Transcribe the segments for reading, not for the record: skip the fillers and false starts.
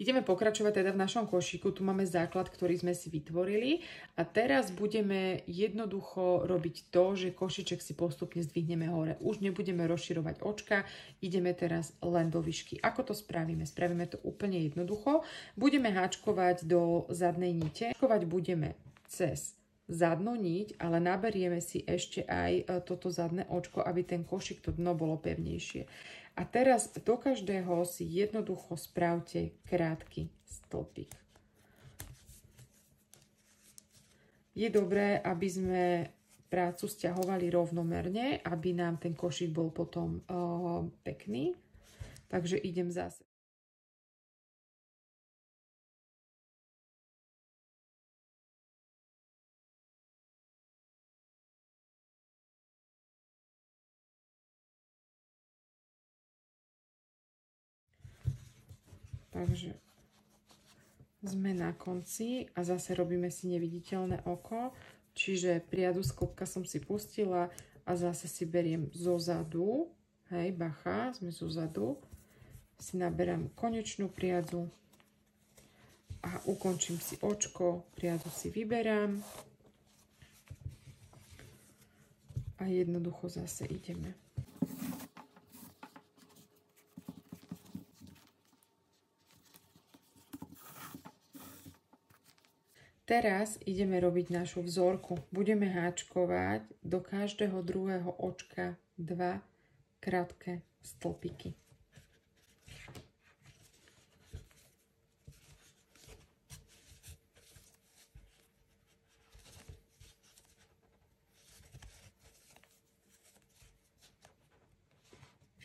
Ideme pokračovať teda v našom košíku. Tu máme základ, ktorý sme si vytvorili. A teraz budeme jednoducho robiť to, že košíček si postupne zdvihneme hore. Už nebudeme rozširovať očka, ideme teraz len do výšky. Ako to spravíme? Spravíme to úplne jednoducho. Budeme háčkovať do zadnej nite. Háčkovať budeme cez zadnú niť, ale naberieme si ešte aj toto zadné očko, aby ten košík, to dno bolo pevnejšie. A teraz do každého si jednoducho spravte krátky stĺpik. Je dobré, aby sme prácu stiahovali rovnomerne, aby nám ten košík bol potom pekný. Takže idem zase. Takže sme na konci a zase robíme si neviditeľné oko. Čiže priadu z klopka som si pustila a zase si beriem zozadu. Hej, bacha, sme zozadu. Si naberám konečnú priadu a ukončím si očko. Priadu si vyberám. A jednoducho zase ideme. Teraz ideme robiť našu vzorku. Budeme háčkovať do každého druhého očka 2 krátke stĺpiky.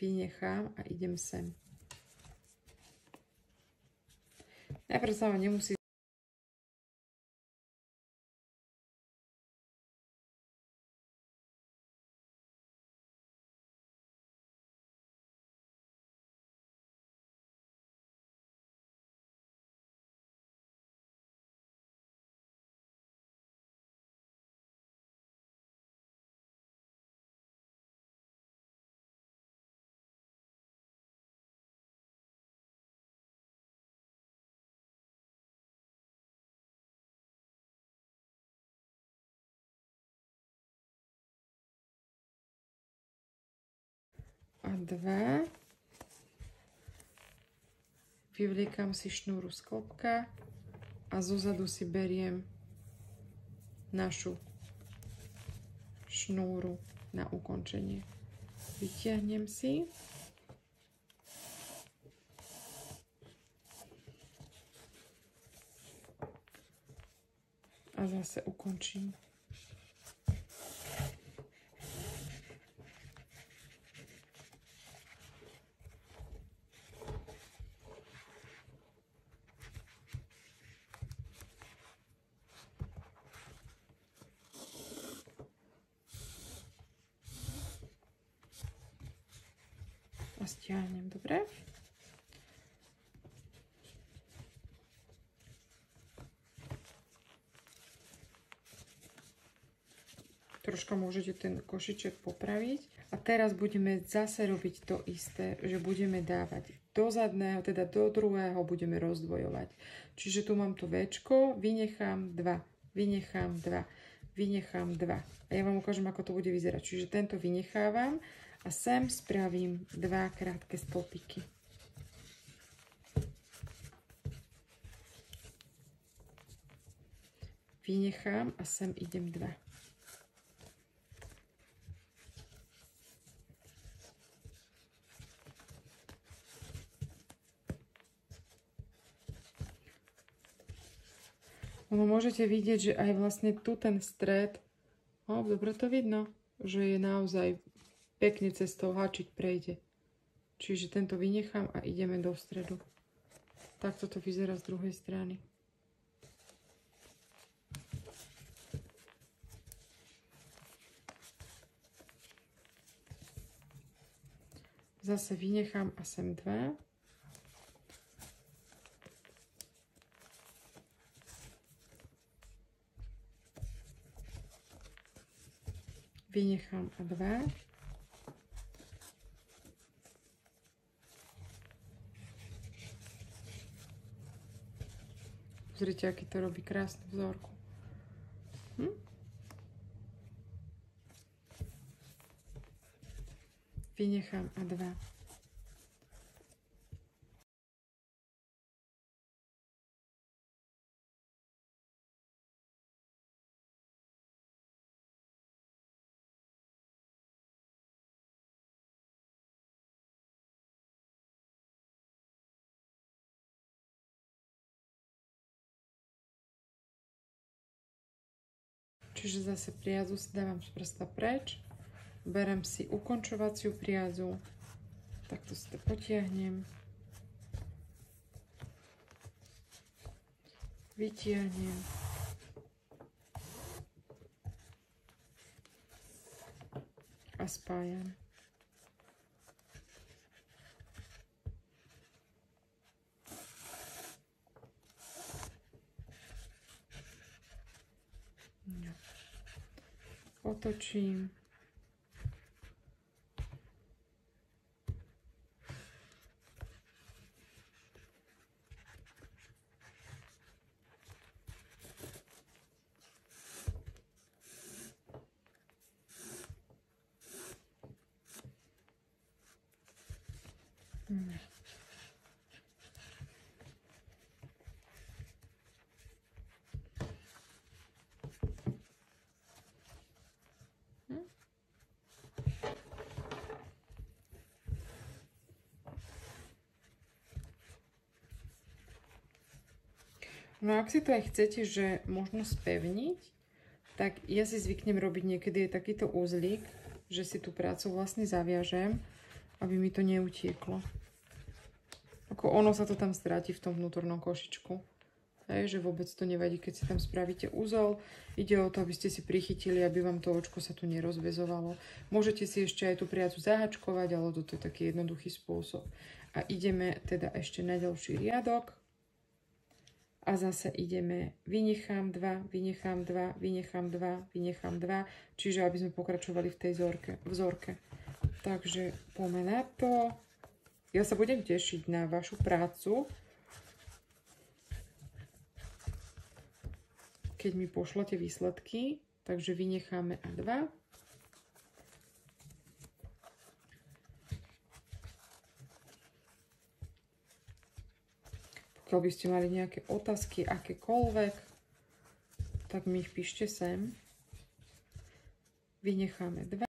Vynechám a idem sem. Najprv sa vám nemusí a 2. Vyvliekam si šnúru z klopka a zozadu si beriem našu šnúru na ukončenie. Vytiahnem si. A zase ukončím. A stiahnem, dobre? Troška môžete ten košiček popraviť. A teraz budeme zase robiť to isté, že budeme dávať do zadného, teda do druhého budeme rozdvojovať. Čiže tu mám to Včko, vynechám 2, vynechám 2, vynechám 2. A ja vám ukážem, ako to bude vyzerať. Čiže tento vynechávam a sem spravím 2 krátke stĺpiky. Vynechám a sem idem 2. Ono môžete vidieť, že aj vlastne tu ten stred, dobre to vidno, že je naozaj pekne cez toho háčik prejde. Čiže tento vynechám a ideme do stredu. Takto to vyzerá z druhej strany. Zase vynechám a sem 2. Vynechám a 2. Pozrite, aký to robí krásnu vzorku. Vynechám a 2. Čiže zase priazu si dávam z prsta preč. Berem si ukončovaciu priazu. Takto si to potiahnem. Vytiahnem. A spájam. Otočím. No ak si to aj chcete, že možno spevniť, tak ja si zvyknem robiť niekedy takýto uzlík, že si tú prácu vlastne zaviažem, aby mi to neutieklo. Ako ono sa to tam stráti v tom vnútornom košičku. Hej, že vôbec to nevadí, keď si tam spravíte úzol. Ide o to, aby ste si prichytili, aby vám to očko sa tu nerozvezovalo. Môžete si ešte aj tú priacu zahačkovať, ale toto je taký jednoduchý spôsob. A ideme teda ešte na ďalší riadok. A zase ideme, vynechám 2, vynechám 2, vynechám 2, vynechám 2, čiže aby sme pokračovali v tej vzorke. Takže poďme na to. Ja sa budem tešiť na vašu prácu, keď mi pošlete výsledky. Takže vynecháme a 2. Pokiaľ by ste mali nejaké otázky, akékoľvek, tak mi ich píšte sem. Vynecháme 2.